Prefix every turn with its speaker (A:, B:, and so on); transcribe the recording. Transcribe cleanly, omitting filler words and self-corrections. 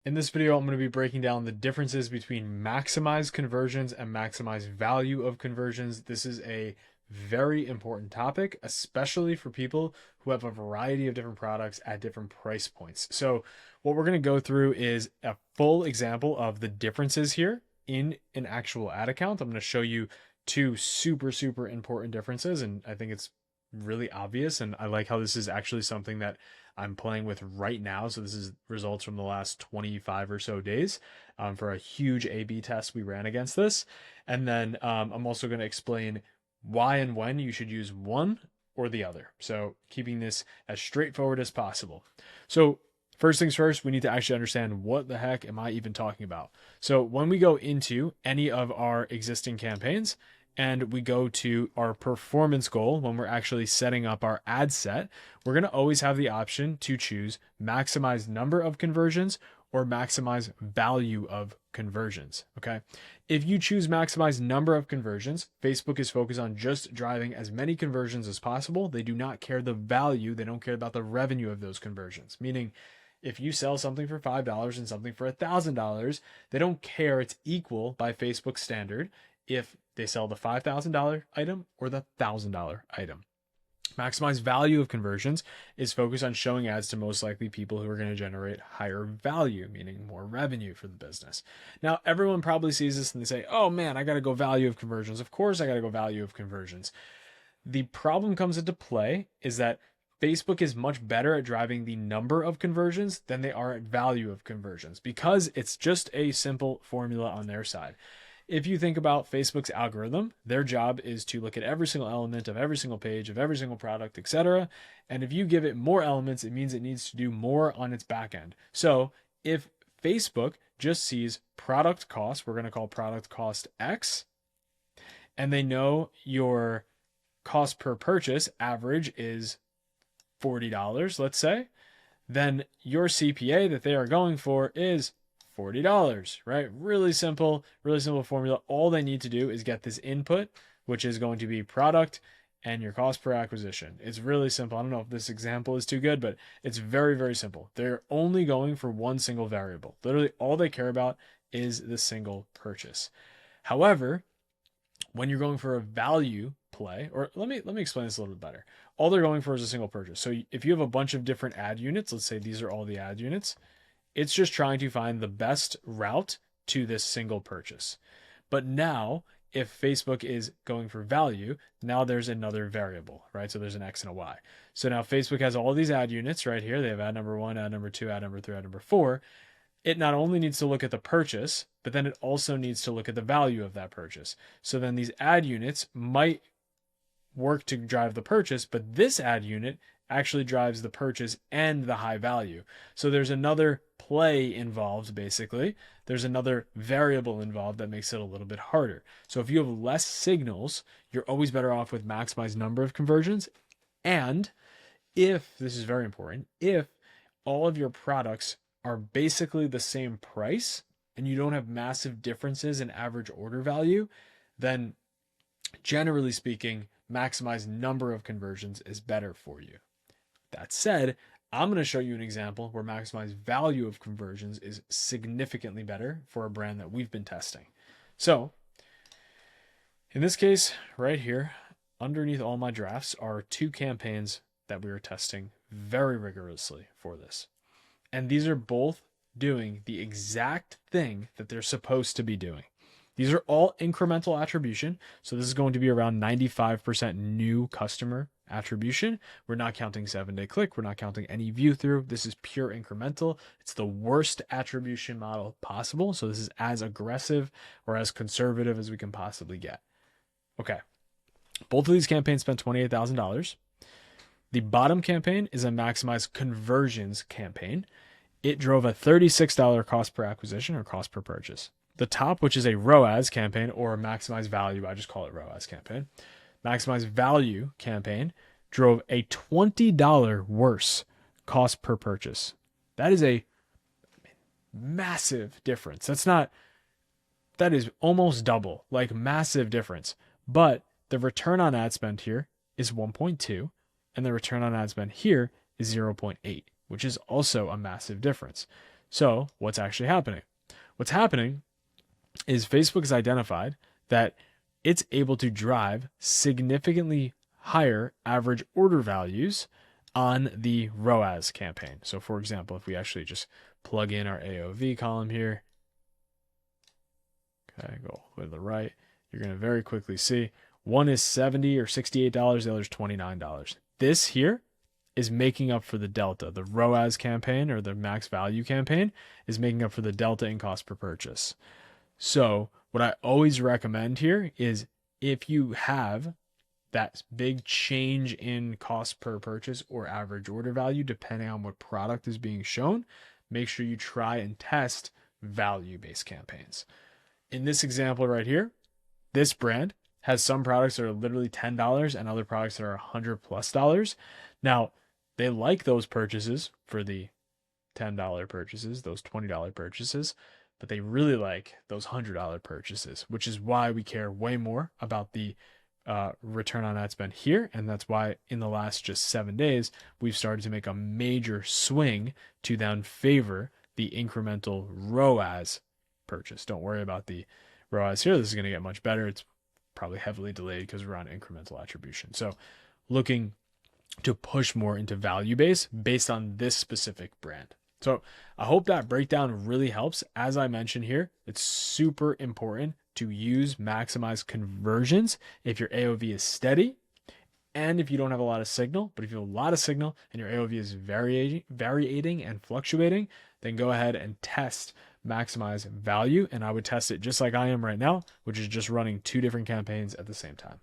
A: In this video, I'm going to be breaking down the differences between maximize conversions and maximize value of conversions. This is a very important topic, especially for people who have a variety of different products at different price points. So what we're going to go through is a full example of the differences here in an actual ad account. I'm going to show you two super important differences, and I think it's really obvious, and I like how this is actually something that I'm playing with right now. So this is results from the last 25 or so days for a huge A/B test we ran against this. And then I'm also going to explain why and when you should use one or the other. So keeping this as straightforward as possible. So first things first, we need to actually understand what the heck am I even talking about. So when we go into any of our existing campaigns, and we go to our performance goal when we're actually setting up our ad set, we're going to always have the option to choose maximize number of conversions or maximize value of conversions. Okay. If you choose maximize number of conversions, Facebook is focused on just driving as many conversions as possible. They do not care the value. They don't care about the revenue of those conversions. Meaning, if you sell something for $5 and something for $1,000, they don't care. It's equal by Facebook standard if they sell the $5,000 item or the $1,000 item. Maximize value of conversions is focused on showing ads to most likely people who are going to generate higher value, meaning more revenue for the business. Now, everyone probably sees this and they say, oh man, I got to go value of conversions. Of course, I got to go value of conversions. The problem comes into play is that Facebook is much better at driving the number of conversions than they are at value of conversions because it's just a simple formula on their side. If you think about Facebook's algorithm, their job is to look at every single element of every single page of every single product, etc. And if you give it more elements, it means it needs to do more on its back end. So if Facebook just sees product cost, we're going to call product cost X, and they know your cost per purchase average is $40, let's say, then your CPA that they are going for is $40, right? Really simple formula. All they need to do is get this input, which is going to be product and your cost per acquisition. It's really simple. I don't know if this example is too good, but it's very simple. They're only going for one single variable. Literally all they care about is the single purchase. However, when you're going for a value play, or let me explain this a little bit better. All they're going for is a single purchase. So if you have a bunch of different ad units, let's say these are all the ad units, it's just trying to find the best route to this single purchase. But now, if Facebook is going for value, now there's another variable, right? So there's an X and a Y. So now Facebook has all these ad units right here. They have ad number 1, ad number 2, ad number 3, ad number 4. It not only needs to look at the purchase, but then it also needs to look at the value of that purchase. So then these ad units might work to drive the purchase, but this ad unit actually drives the purchase and the high value. So there's another play involved, basically. There's another variable involved that makes it a little bit harder. So if you have less signals, you're always better off with maximized number of conversions. And if, this is very important, if all of your products are basically the same price and you don't have massive differences in average order value, then generally speaking, maximize number of conversions is better for you. That said, I'm going to show you an example where maximize value of conversions is significantly better for a brand that we've been testing. So in this case right here, underneath all my drafts are two campaigns that we are testing very rigorously for this. And these are both doing the exact thing that they're supposed to be doing. These are all incremental attribution. So this is going to be around 95% new customer attribution. We're not counting 7-day click. We're not counting any view through. This is pure incremental. It's the worst attribution model possible. So this is as aggressive or as conservative as we can possibly get. Okay. Both of these campaigns spent $28,000. The bottom campaign is a maximize conversions campaign. It drove a $36 cost per acquisition or cost per purchase. The top, which is a ROAS campaign or maximize value, I just call it ROAS campaign. Maximize value campaign drove a $20 worse cost per purchase. That is a massive difference. That is almost double, like massive difference. But the return on ad spend here is 1.2 and the return on ad spend here is 0.8, which is also a massive difference. So what's actually happening? What's happening is Facebook has identified that it's able to drive significantly higher average order values on the ROAS campaign. So for example, if we actually just plug in our AOV column here, okay, go to the right, you're going to very quickly see one is $70 or $68, the other is $29. This here is making up for the delta. The ROAS campaign, or the max value campaign, is making up for the delta in cost per purchase. So what I always recommend here is, if you have that big change in cost per purchase or average order value, depending on what product is being shown, make sure you try and test value-based campaigns. In this example right here, this brand has some products that are literally $10 and other products that are $100+. Now, they like those purchases for the $10 purchases, those $20 purchases, but they really like those $100 purchases, which is why we care way more about the return on ad spend here. And that's why in the last just 7 days, we've started to make a major swing to then favor the incremental ROAS purchase. Don't worry about the ROAS here. This is going to get much better. It's probably heavily delayed because we're on incremental attribution. So looking to push more into value based on this specific brand. So I hope that breakdown really helps. As I mentioned here, it's super important to use maximize conversions if your AOV is steady and if you don't have a lot of signal. But if you have a lot of signal and your AOV is varying and fluctuating, then go ahead and test maximize value. And I would test it just like I am right now, which is just running 2 different campaigns at the same time.